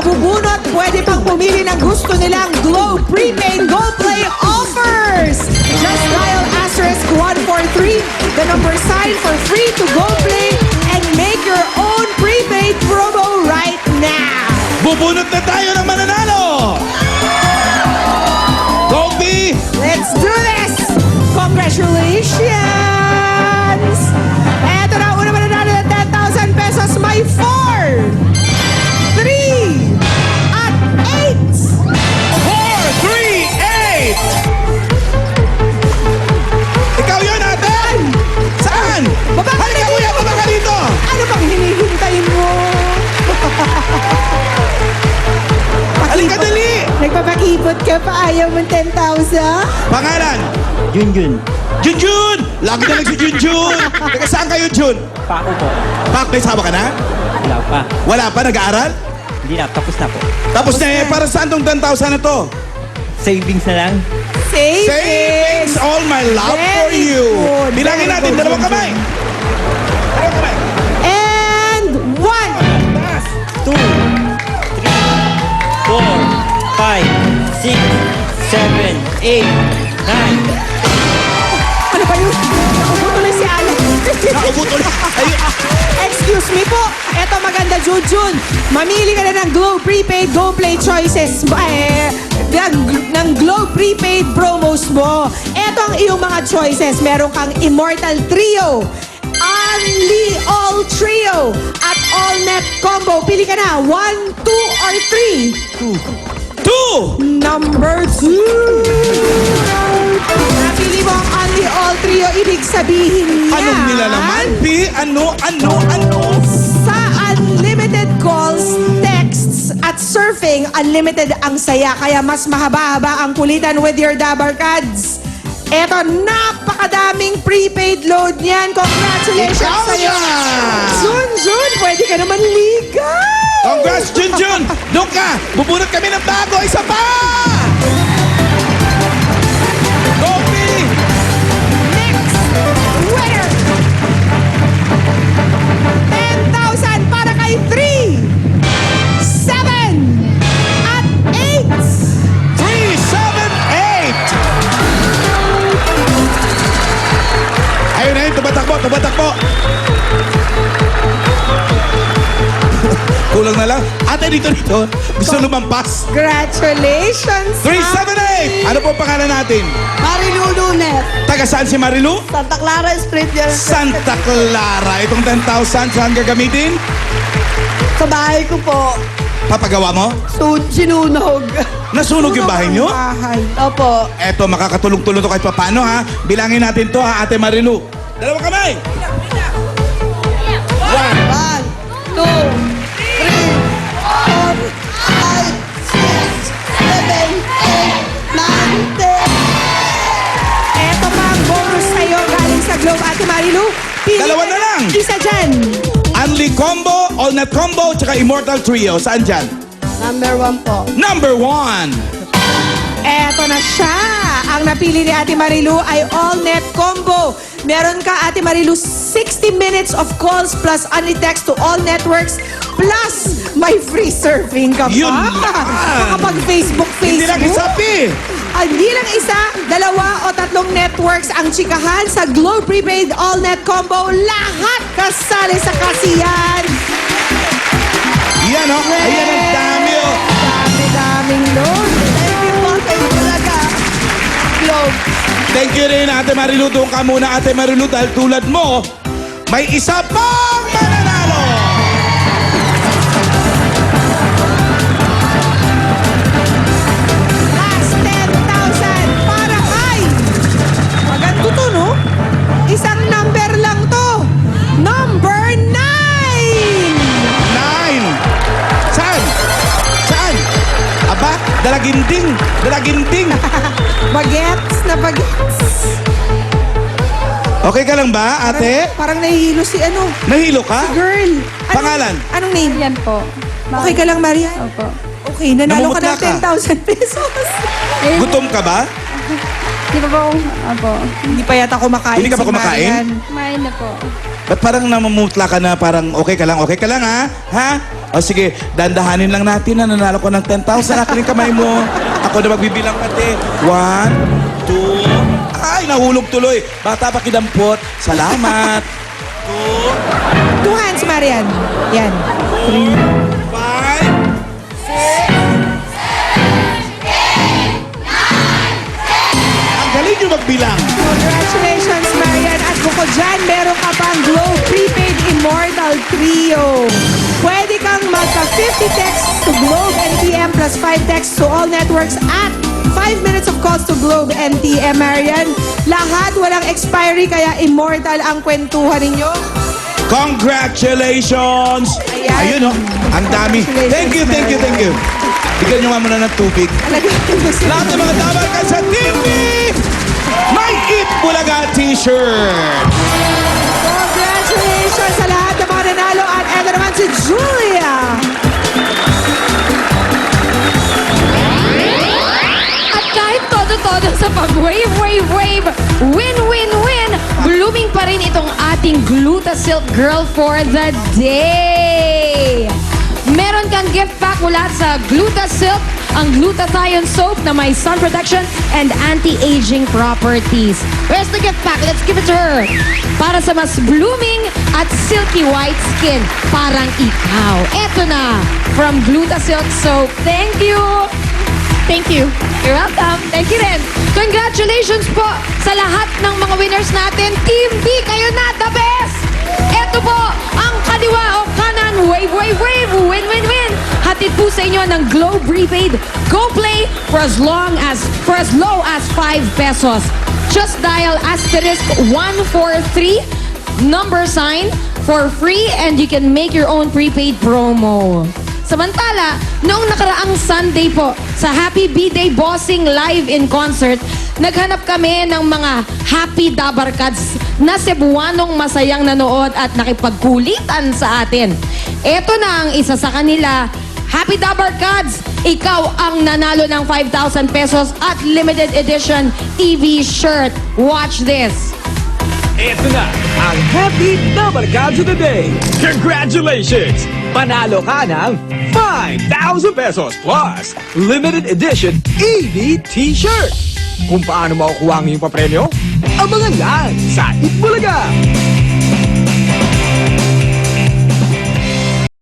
nagbubunot, pwede pang pumili ng gusto nilang Globe Prepaid Gold Play offers. Just dial *143, the number sign for free to Gold Play and make your own prepaid promo right now. Bubunot na tayo ng mananalo! Goldie! Let's do this! Congratulations! Eto na, una mananalo ng 10,000 pesos. May 4, 3, at 8. 4, 3, 8! Ikaw yun, ate! Saan? Baba ka Halika, dito! kuya! Baba ka dito! Ano bang hinihintay mo? Halika, dali! Nagpapakipot ka pa, ayaw mo 10,000? Pangalan? Junjun. Junjun! Lagi na si Junjun! Teka, saan kayo, Jun? Pako po. Pak, may sama ka na? Wala pa. Wala pa, nag-aaral? Hindi na. Tapos na po. Tapos na eh, para saan tong 10,000 na to? Savings na lang. Savings all my love for Very you. good. Bilangin Very natin, good, dalawang Junjun. kamay. Dalawang kamay. And 1. 2, 3, 4, 5, 6, 7, 8, 9. Ano ba yun? Tuloy si Alan. Nakaupo tuloy. Ay, Excuse me po. Eto maganda, Junjun. Mamili ka na ng Globe Prepaid Go Play Choices. Ng Globe Prepaid promos mo. Eto ang iyong mga choices. Meron kang Immortal Trio, Only All Trio, at All Net Combo. Pili ka na. 1, 2, or 3. 2! Number 2. Napili mo ang Only All Trio. Ibig sabihin niya, Anong nilalaman? P? Ano? sa unlimited calls, texts, at surfing, unlimited ang saya. Kaya mas mahaba-haba ang kulitan with your Dabar Cards. Eto, napakadaming prepaid load niyan. Congratulations Ikaw sa'yo. yan! Junjun, pwede ka naman ligaw. Congrats, Junjun! Doon ka! Bubunot kami ng bago! Isa pa! Gopi! Next winner. 10,000 para kay 3, 7, at 8. 3, 7, 8! Ayun na yun, tumatakbo! Kulang na lang. Ate, dito. Gusto lumampas. Congratulations. 3, 7, 8! Ano po ang pangalan natin? Marilu Lunes, Taga saan si Marilu? Santa Clara Street yan. Santa Clara. Itong 10,000, saan gagamitin? Sa bahay ko po, Papagawa mo? sinunog. Nasunog yung bahay nyo? Bahay. Opo. Eto, makakatulong-tulong to kahit papano ha. Bilangin natin to ha, Ate Marilu. Dalawang kamay! 1, 2, 3, 4, 5, 6, 7, 8, 9, 10. Eto pa ang bonus sa'yo galing sa Globe, Ate Marilu. Pili Dalawa ka na lang. Isa dyan. Unli Combo, All Net Combo, tsaka Immortal Trio. Saan dyan? Number 1 po. Number 1! Eto na siya. Ang napili ni Ate Marilu ay All Net Combo. Meron ka, Ate Marilu, 60 minutes of calls plus only text to all networks plus may free surfing ka pa. Yun lang. Makapag-Facebook. Hindi lang isapi! Hindi lang isa, dalawa o tatlong networks ang chikahan sa Globe Prepaid All Net Combo. Lahat kasali sa kasiyan. Yan o, ayan ang dami o. Dami-daming load. Thank you po. Thank you talaga. Globe. Thank you rin, Ate Marilu. Doon ka muna, Ate Marilu, dahil tulad mo, may isa pang mananalo! Last 10,000 para kay... Maganda to, no? Isang number lang to. Number 9! 9! Saan? Saan? Aba, dalaginding! Bagets na bagets. Okay ka lang ba, ate? Parang nahihilo si ano, Nahilo ka? girl. Pangalan? Anong name? Yan po. Okay ka lang, Marian? Opo. Okay, nanalo ka Namumutla ng ka? 10,000 pesos. Gutom ka ba? Di ba po? Opo. Hindi pa yata kumakain Hindi ka pa si kumakain? Marian. Kumain na po. Ba't parang namumutla ka na parang okay ka lang ha? Ha? O sige, dandahanin lang natin na nanalo ko ng 10,000. Akin yung kamay mo. Ako na magbibilang pati. 1, 2, ay, nahulog tuloy. Bata pa kidampot. Salamat. 2 hands, Marian. Yan. 5, ang galing nyo magbilang. Congratulations, Marian. At bukod dyan, meron ka pang Globe Prepaid Immortal Trio. Pwede kang magka-50 texts to Globe NTM plus 5 texts to all networks at 5 minutes of calls to Globe NTM, Marian. Lahat walang expiry, kaya immortal ang kwentuhan ninyo. Congratulations! Ayan. Ayun, oh. Ang dami. Thank you. Bigyan nyo nga muna ng tubig. Lahat ng mga tama ka sa TV! May Eat Bulaga t-shirt! Congratulations sa lahat ng mga nanalo. At eto naman si Julia. At kahit todo-todo sa pag-wave, win, blooming pa rin itong ating Glutasilk Girl for the day. Meron kang gift pack mula sa Glutasilk, ang glutathione soap na may sun protection and anti-aging properties. Where's the gift pack? Let's give it to her. Para sa mas blooming at silky white skin, parang ikaw. Eto na, from Glutasilk Soap. Thank you! Thank you. You're welcome. Thank you rin. Congratulations po sa lahat ng mga winners natin. Team B, kayo na, the best! Eto po, ang kaliwa o kanan, wave, win. Hatid po sa inyo ng Globe Prepaid Go Play for as low as 5 pesos. Just dial *143 number sign for free and you can make your own prepaid promo. Samantala, noong nakaraang Sunday po, sa Happy B-Day Bossing Live in Concert, naghanap kami ng mga Happy Dabarkads na Cebuanong masayang nanood at nakipagkulitan sa atin. Ito na ang isa sa kanila. Happy Dabarkads! Ikaw ang nanalo ng 5,000 pesos at limited edition EV shirt. Watch this! Ito na ang Happy Dabarkads of the Day. Congratulations! Panalo ka ng 5,000 pesos plus limited edition EV t-shirt. Kung paano makukuha ang iyong papremyo? Abangan lang sa Eat Bulaga!